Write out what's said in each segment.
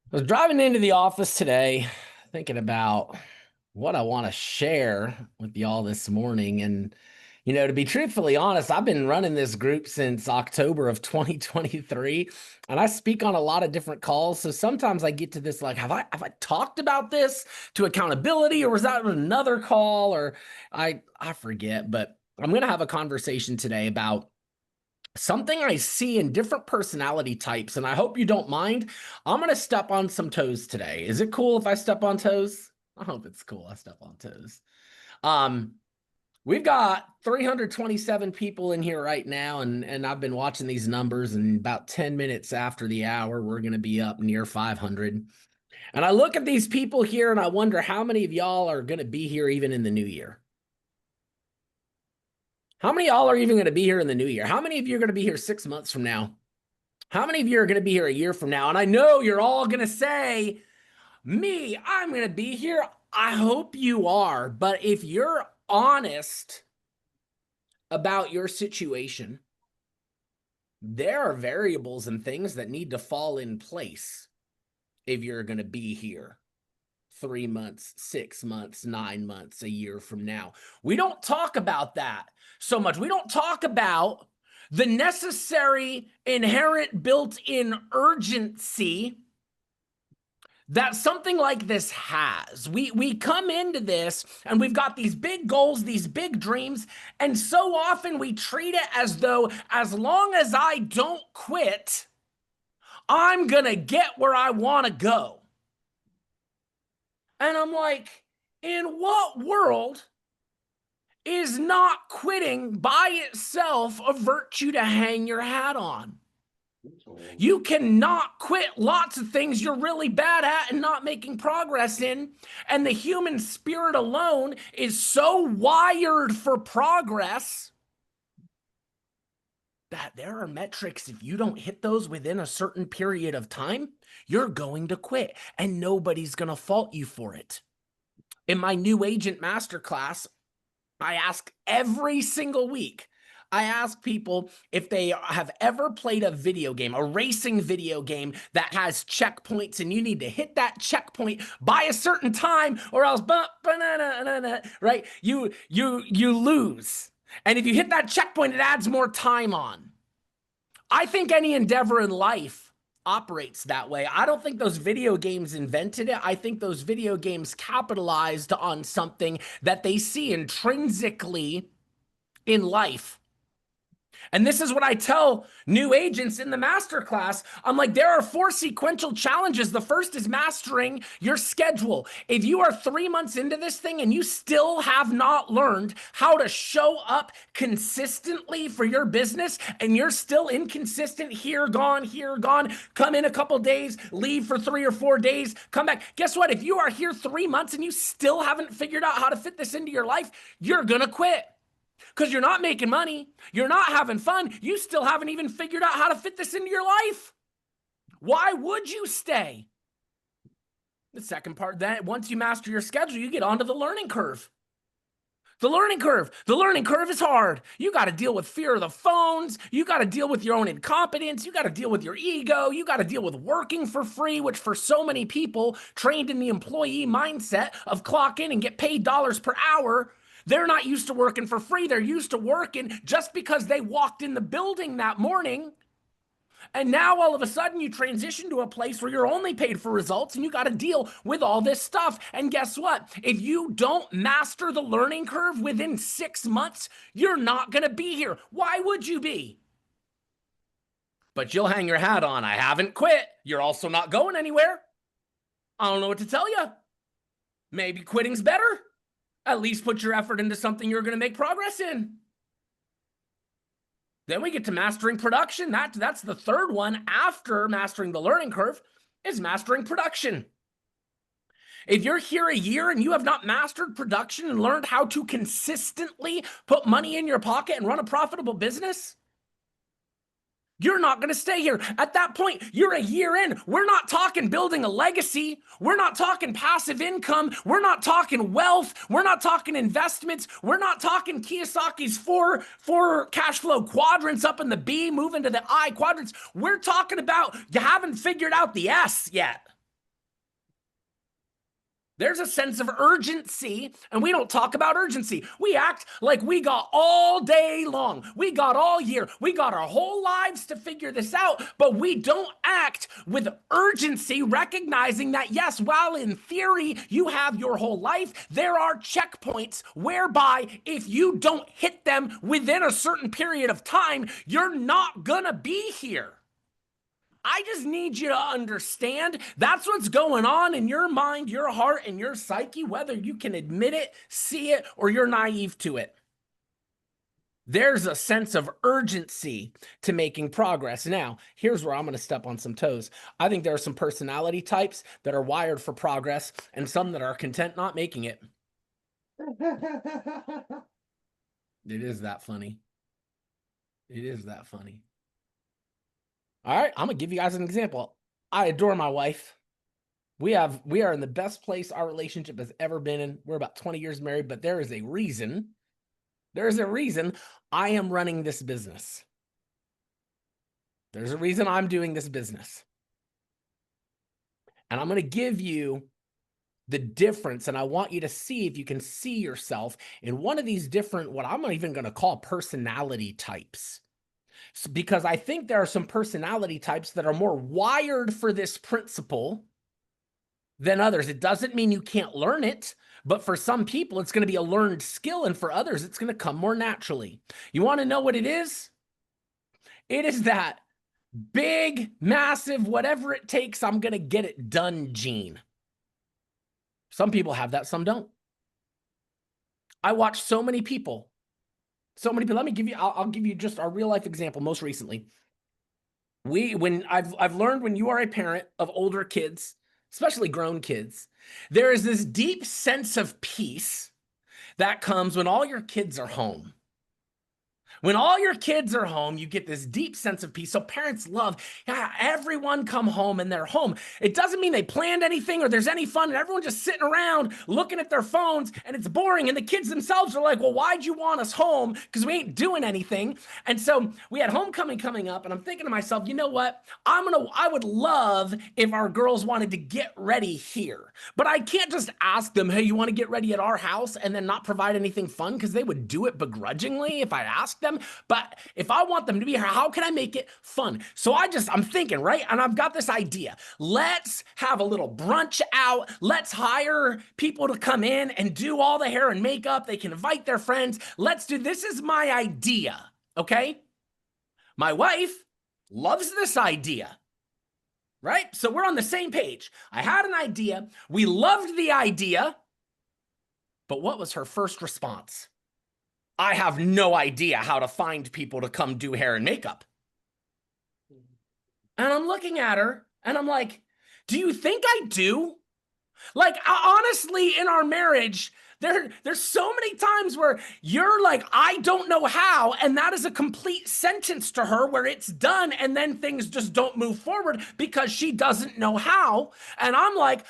I was driving into the office today thinking about what I want to share with y'all this morning. And, to be truthfully honest, I've been running this group since October of 2023, and I speak on a lot of different calls. So sometimes I get to this like, have I talked about this to accountability, or was that another call? Or I forget, but I'm gonna have a conversation today about something I see in different personality types, and I hope you don't mind. I'm going to step on some toes today. Is it cool if I step on toes? I hope it's cool I step on toes. Um, we've got 327 people in here right now, and I've been watching these numbers, and about 10 minutes after the hour, we're going to be up near 500. And I look at these people here, and I wonder how many of y'all are going to be here even in the new year. How many of y'all are even going to be here in the new year? How many of you are going to be here 6 months from now? How many of you are going to be here a year from now? And I know you're all going to say, me, I'm going to be here. I hope you are. But if you're honest about your situation, there are variables and things that need to fall in place if you're going to be here 3 months, 6 months, 9 months, a year from now. We don't talk about that so much. We don't talk about the necessary inherent built-in urgency that something like this has. We come into this and we've got these big goals, these big dreams, and so often we treat it as though as long as I don't quit, I'm gonna get where I want to go. And I'm like, in what world is not quitting by itself a virtue to hang your hat on? You cannot quit lots of things you're really bad at and not making progress in. And the human spirit alone is so wired for progress that there are metrics. If you don't hit those within a certain period of time, you're going to quit, and nobody's going to fault you for it. In my new agent masterclass, I ask every single week, I ask people if they have ever played a video game, a racing video game that has checkpoints, and you need to hit that checkpoint by a certain time or else right? You lose. And if you hit that checkpoint, it adds more time on. I think any endeavor in life operates that way. I don't think those video games invented it. I think those video games capitalized on something that they see intrinsically in life. And this is what I tell new agents in the masterclass. I'm like, there are 4 sequential challenges. The first is mastering your schedule. If you are 3 months into this thing and you still have not learned how to show up consistently for your business, and you're still inconsistent, here, gone, come in a couple days, leave for 3 or 4 days, come back. Guess what? If you are here 3 months and you still haven't figured out how to fit this into your life, you're going to quit. Because you're not making money, you're not having fun, you still haven't even figured out how to fit this into your life. Why would you stay? The second part, that once you master your schedule, you get onto the learning curve. The learning curve is hard. You got to deal with fear of the phones. You got to deal with your own incompetence. You got to deal with your ego. You got to deal with working for free, which for so many people trained in the employee mindset of clock in and get paid dollars per hour, they're not used to working for free. They're used to working just because they walked in the building that morning. And now all of a sudden you transition to a place where you're only paid for results, and you got to deal with all this stuff. And guess what? If you don't master the learning curve within 6 months, you're not going to be here. Why would you be? But you'll hang your hat on, I haven't quit. You're also not going anywhere. I don't know what to tell you. Maybe quitting's better. At least put your effort into something you're going to make progress in. Then we get to mastering production. That's the third one after mastering the learning curve, is mastering production. If you're here a year and you have not mastered production and learned how to consistently put money in your pocket and run a profitable business, you're not going to stay here. At that point, you're a year in. We're not talking building a legacy. We're not talking passive income. We're not talking wealth. We're not talking investments. We're not talking Kiyosaki's four cash flow quadrants up in the B, moving to the I quadrants. We're talking about you haven't figured out the S yet. There's a sense of urgency, and we don't talk about urgency. We act like we got all day long. We got all year. We got our whole lives to figure this out, but we don't act with urgency, recognizing that, yes, while in theory you have your whole life, there are checkpoints whereby if you don't hit them within a certain period of time, you're not gonna be here. I just need you to understand that's what's going on in your mind, your heart, and your psyche, whether you can admit it, see it, or you're naive to it. There's a sense of urgency to making progress. Now, here's where I'm going to step on some toes. I think there are some personality types that are wired for progress and some that are content not making it. It is that funny. It is that funny. All right, I'm gonna give you guys an example. I adore my wife. We are in the best place our relationship has ever been in. We're about 20 years married, but there is a reason. There's a reason I am running this business. There's a reason I'm doing this business. And I'm gonna give you the difference, and I want you to see if you can see yourself in one of these different, what I'm even gonna call personality types. Because I think there are some personality types that are more wired for this principle than others. It doesn't mean you can't learn it, but for some people, it's going to be a learned skill, and for others, it's going to come more naturally. You want to know what it is? It is that big, massive, whatever it takes, I'm going to get it done gene. Some people have that, some don't. I watch so many people. Let me give you, I'll give you just our real life example most recently. When I've learned when you are a parent of older kids, especially grown kids, there is this deep sense of peace that comes when all your kids are home. When all your kids are home, you get this deep sense of peace. So parents love, yeah, everyone come home and they're home. It doesn't mean they planned anything or there's any fun and everyone's just sitting around looking at their phones and it's boring. And the kids themselves are like, well, why'd you want us home? Because we ain't doing anything. And so we had homecoming coming up and I'm thinking to myself, you know what? I would love if our girls wanted to get ready here, but I can't just ask them, hey, you want to get ready at our house and then not provide anything fun, because they would do it begrudgingly if I asked them. But if I want them to be here, how can I make it fun? So I'm thinking, right? And I've got this idea. Let's have a little brunch out. Let's hire people to come in and do all the hair and makeup. They can invite their friends. This is my idea, okay? My wife loves this idea, right? So we're on the same page. I had an idea. We loved the idea. But what was her first response? I have no idea how to find people to come do hair and makeup. And I'm looking at her and I'm like, do you think I do? Like, honestly, in our marriage, there's so many times where you're like, I don't know how, and that is a complete sentence to her where it's done, and then things just don't move forward because she doesn't know how. And I'm like,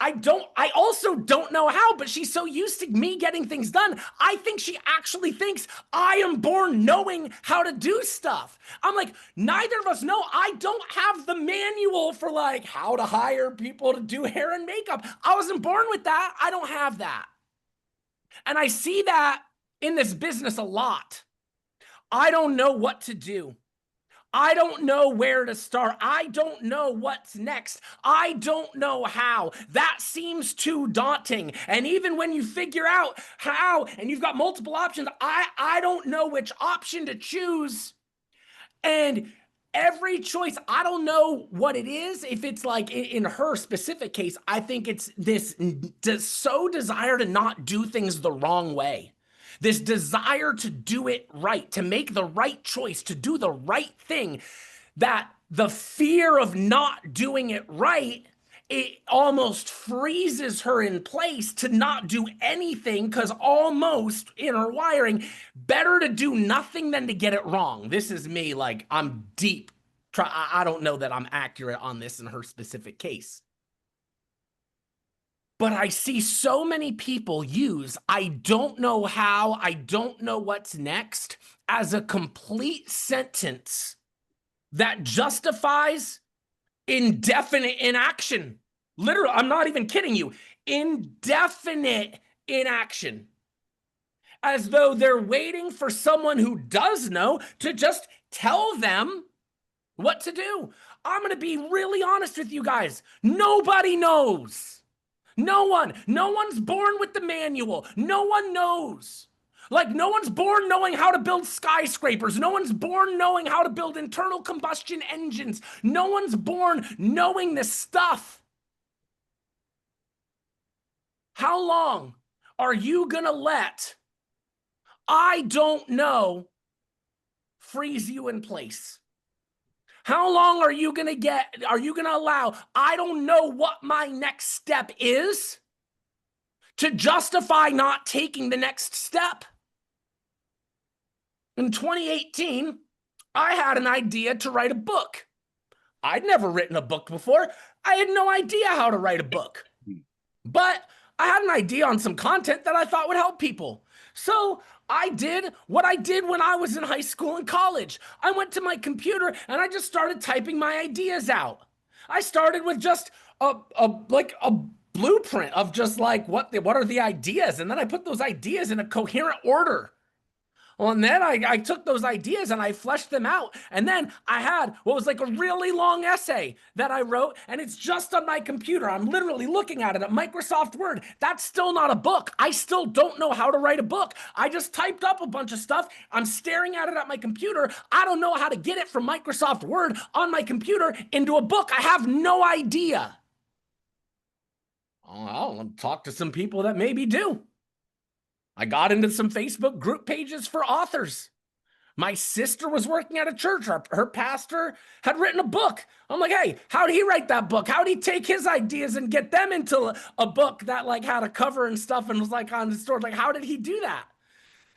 I also don't know how, but she's so used to me getting things done. I think she actually thinks I am born knowing how to do stuff. I'm like, neither of us know. I don't have the manual for like how to hire people to do hair and makeup. I wasn't born with that. I don't have that. And I see that in this business a lot. I don't know what to do. I don't know where to start. I don't know what's next. I don't know how. That seems too daunting. And even when you figure out how and you've got multiple options, I don't know which option to choose. And every choice, I don't know what it is. If it's like in her specific case, I think it's this so desire to not do things the wrong way. This desire to do it right, to make the right choice, to do the right thing, that the fear of not doing it right, it almost freezes her in place to not do anything, because almost in her wiring, better to do nothing than to get it wrong. This is me, like I'm deep. I don't know that I'm accurate on this in her specific case. But I see so many people use, I don't know how, I don't know what's next, as a complete sentence that justifies indefinite inaction. Literally, I'm not even kidding you. indefinite inaction, as though they're waiting for someone who does know to just tell them what to do. I'm going to be really honest with you guys. Nobody knows. No one. No one's born with the manual. No one knows. Like, no one's born knowing how to build skyscrapers. No one's born knowing how to build internal combustion engines. No one's born knowing this stuff. How long are you going to let "I don't know" freeze you in place? How long are you going to allow "I don't know what my next step is" to justify not taking the next step? In 2018, I had an idea to write a book. I'd never written a book before. I had no idea how to write a book. But I had an idea on some content that I thought would help people. So I did what I did when I was in high school and college. I went to my computer and I just started typing my ideas out. I started with just a blueprint of just like what are the ideas, and then I put those ideas in a coherent order. Well, and then I took those ideas and I fleshed them out. And then I had what was like a really long essay that I wrote, and it's just on my computer. I'm literally looking at it at Microsoft Word. That's still not a book. I still don't know how to write a book. I just typed up a bunch of stuff. I'm staring at it at my computer. I don't know how to get it from Microsoft Word on my computer into a book. I have no idea. Oh, I'll talk to some people that maybe do. I got into some Facebook group pages for authors. My sister was working at a church. Her pastor had written a book. I'm like, hey, how'd he write that book? How'd he take his ideas and get them into a book that like had a cover and stuff and was like on the store? Like, how did he do that?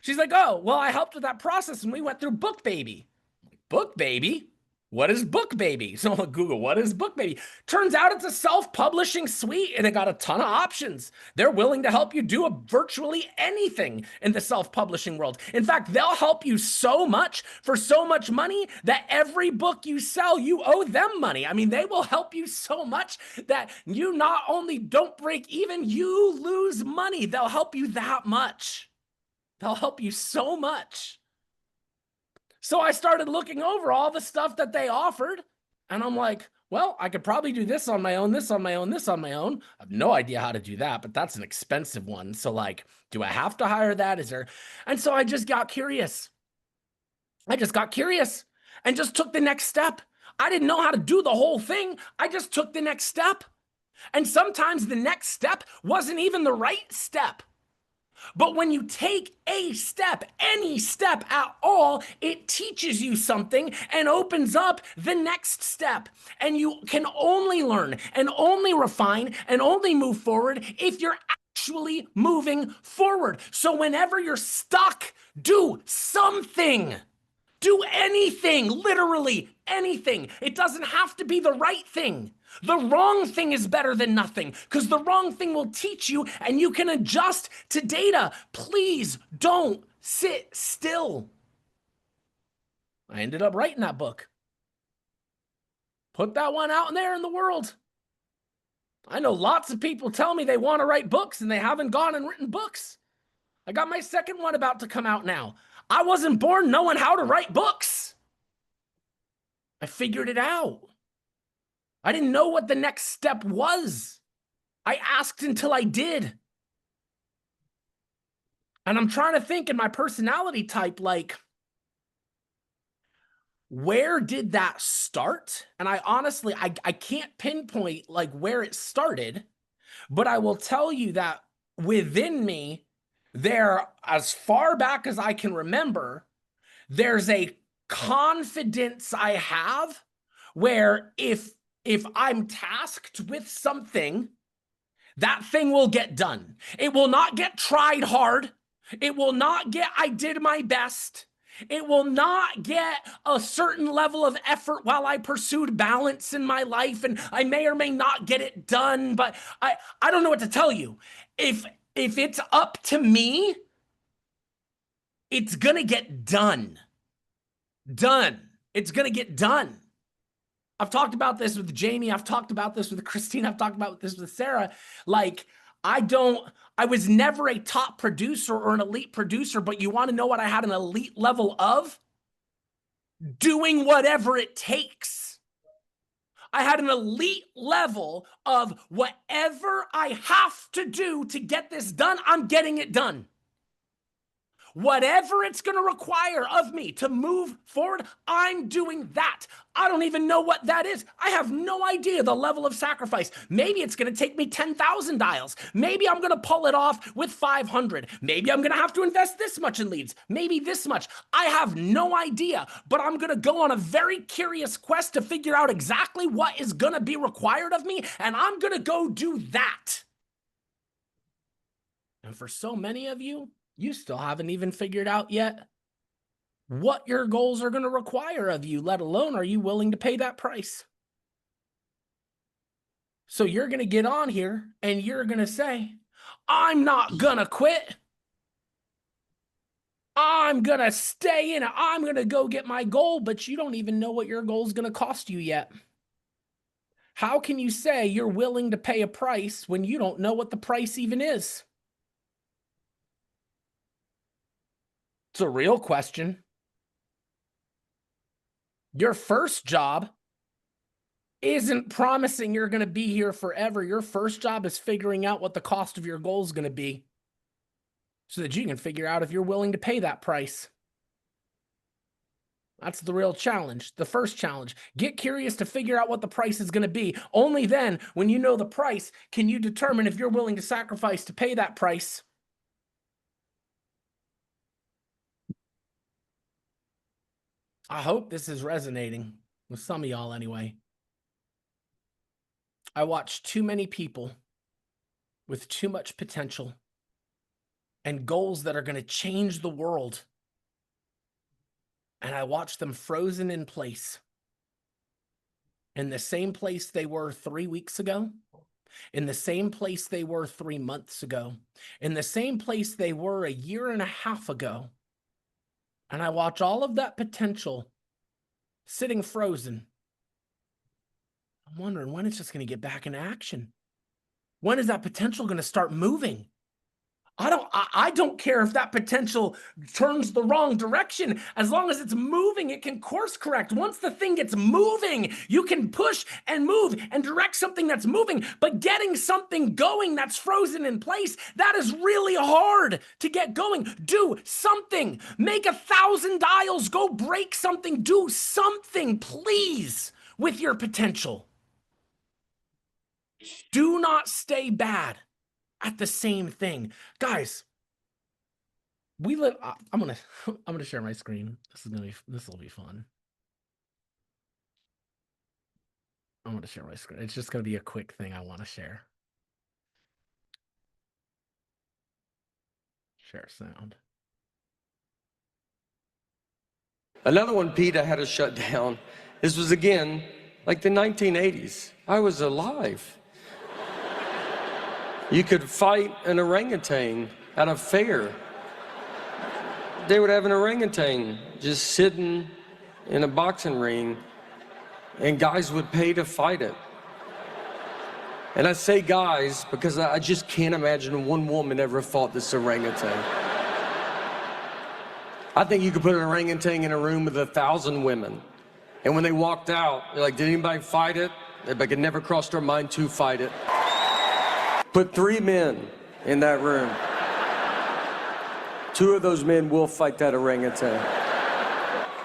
She's like, oh, well, I helped with that process and we went through Book Baby. Book Baby? What is Book Baby? So I'll Google, what is Book Baby? Turns out it's a self-publishing suite and it got a ton of options. They're willing to help you do virtually anything in the self-publishing world. In fact, they'll help you so much for so much money that every book you sell, you owe them money. I mean, they will help you so much that you not only don't break even, you lose money. They'll help you that much. They'll help you so much. So I started looking over all the stuff that they offered, and I'm like, well, I could probably do this on my own, this on my own, this on my own. I have no idea how to do that, but that's an expensive one. So like, do I have to hire that? Is there? And so I just got curious. I just got curious and just took the next step. I didn't know how to do the whole thing. I just took the next step. And sometimes the next step wasn't even the right step. But when you take a step, any step at all, it teaches you something and opens up the next step. And you can only learn and only refine and only move forward if you're actually moving forward. So whenever you're stuck, do something. Do anything, literally anything. It doesn't have to be the right thing. The wrong thing is better than nothing because the wrong thing will teach you and you can adjust to data. Please don't sit still. I ended up writing that book. Put that one out there in the world. I know lots of people tell me they want to write books and they haven't gone and written books. I got my second one about to come out now. I wasn't born knowing how to write books. I figured it out. I didn't know what the next step was. I asked until I did. And I'm trying to think in my personality type, like, where did that start? And I honestly, I can't pinpoint like where it started, but I will tell you that within me, there, as far back as I can remember, there's a confidence I have where if I'm tasked with something, that thing will get done. It will not get tried hard. It will not get, I did my best. It will not get a certain level of effort while I pursued balance in my life, and I may or may not get it done, but I don't know what to tell you. If it's up to me, it's gonna get done. Done. It's gonna get done. I've talked about this with Jamie. I've talked about this with Christine. I've talked about this with Sarah. Like, I was never a top producer or an elite producer, but you want to know what I had an elite level of? Doing whatever it takes. I had an elite level of whatever I have to do to get this done, I'm getting it done. Whatever it's going to require of me to move forward, I'm doing that. I don't even know what that is. I have no idea the level of sacrifice. Maybe it's going to take me 10,000 dials. Maybe I'm going to pull it off with 500. Maybe I'm going to have to invest this much in leads. Maybe this much. I have no idea, but I'm going to go on a very curious quest to figure out exactly what is going to be required of me, and I'm going to go do that. And for so many of you, you still haven't even figured out yet what your goals are going to require of you, let alone are you willing to pay that price? So you're going to get on here and you're going to say, I'm not going to quit. I'm going to stay in it. I'm going to go get my goal, but you don't even know what your goal is going to cost you yet. How can you say you're willing to pay a price when you don't know what the price even is? It's a real question. Your first job isn't promising you're going to be here forever. Your first job is figuring out what the cost of your goal is going to be so that you can figure out if you're willing to pay that price. That's the real challenge, the first challenge. Get curious to figure out what the price is going to be. Only then, when you know the price, can you determine if you're willing to sacrifice to pay that price. I hope this is resonating with some of y'all anyway. I watch too many people with too much potential and goals that are going to change the world. And I watch them frozen in place. In the same place they were 3 weeks ago, in the same place they were 3 months ago, in the same place they were a year and a half ago. And I watch all of that potential sitting frozen. I'm wondering when it's just going to get back into action. When is that potential going to start moving? I don't care if that potential turns the wrong direction. As long as it's moving, it can course correct. Once the thing gets moving, you can push and move and direct something that's moving. But getting something going that's frozen in place, that is really hard to get going. Do something. Make 1,000 dials. Go break something. Do something, please, with your potential. Do not stay bad at the same thing. Guys, we live, I'm gonna share my screen. This will be fun. I'm gonna share my screen. It's just gonna be a quick thing I want to share. Share sound. Another one, Pete, I had to shut down. This was again like the 1980s. I was alive. You could fight an orangutan at a fair. They would have an orangutan just sitting in a boxing ring, and guys would pay to fight it. And I say guys because I just can't imagine one woman ever fought this orangutan. I think you could put an orangutan in a room with 1,000 women, and when they walked out, they're like, did anybody fight it? It never crossed our mind to fight it. Put 3 men in that room. 2 of those men will fight that orangutan.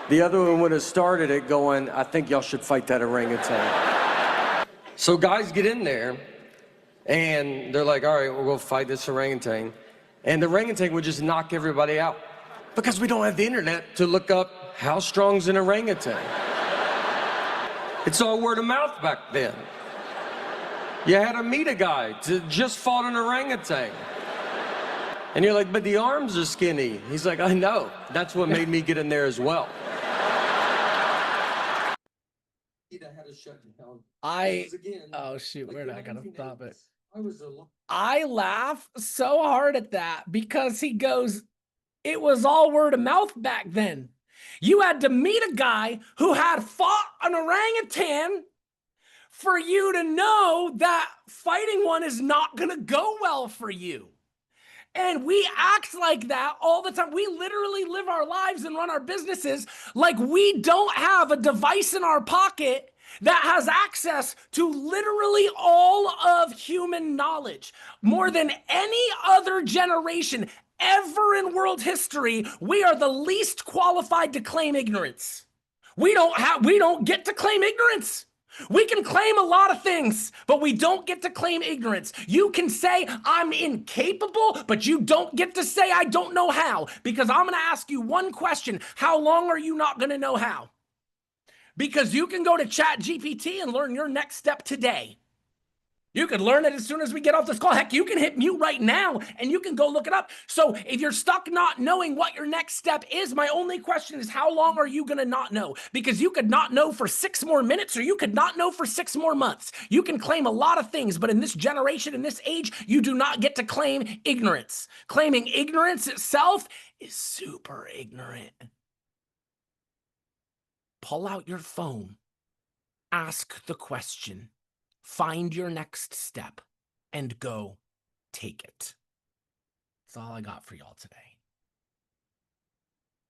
The other one would have started it going, I think y'all should fight that orangutan. So guys get in there, and they're like, all right, we'll go fight this orangutan. And the orangutan would just knock everybody out. Because we don't have the internet to look up how strong's an orangutan. It's all word of mouth back then. You had to meet a guy to just fought an orangutan. And you're like, but the arms are skinny. He's like, I know. That's what made me get in there as well. Oh shoot, where did I gotta stop it? I laugh so hard at that because he goes, it was all word of mouth back then. You had to meet a guy who had fought an orangutan for you to know that fighting one is not going to go well for you. And we act like that all the time. We literally live our lives and run our businesses like we don't have a device in our pocket that has access to literally all of human knowledge. More than any other generation ever in world history, we are the least qualified to claim ignorance. We don't get to claim ignorance. We can claim a lot of things, but we don't get to claim ignorance. You can say I'm incapable, but you don't get to say I don't know how, because I'm going to ask you one question. How long are you not going to know how? Because you can go to ChatGPT and learn your next step today. You could learn it as soon as we get off this call. Heck, you can hit mute right now and you can go look it up. So if you're stuck not knowing what your next step is, my only question is, how long are you going to not know? Because you could not know for 6 more minutes, or you could not know for 6 more months. You can claim a lot of things, but in this generation, in this age, you do not get to claim ignorance. Claiming ignorance itself is super ignorant. Pull out your phone. Ask the question. Find your next step and go take it. That's all I got for y'all today.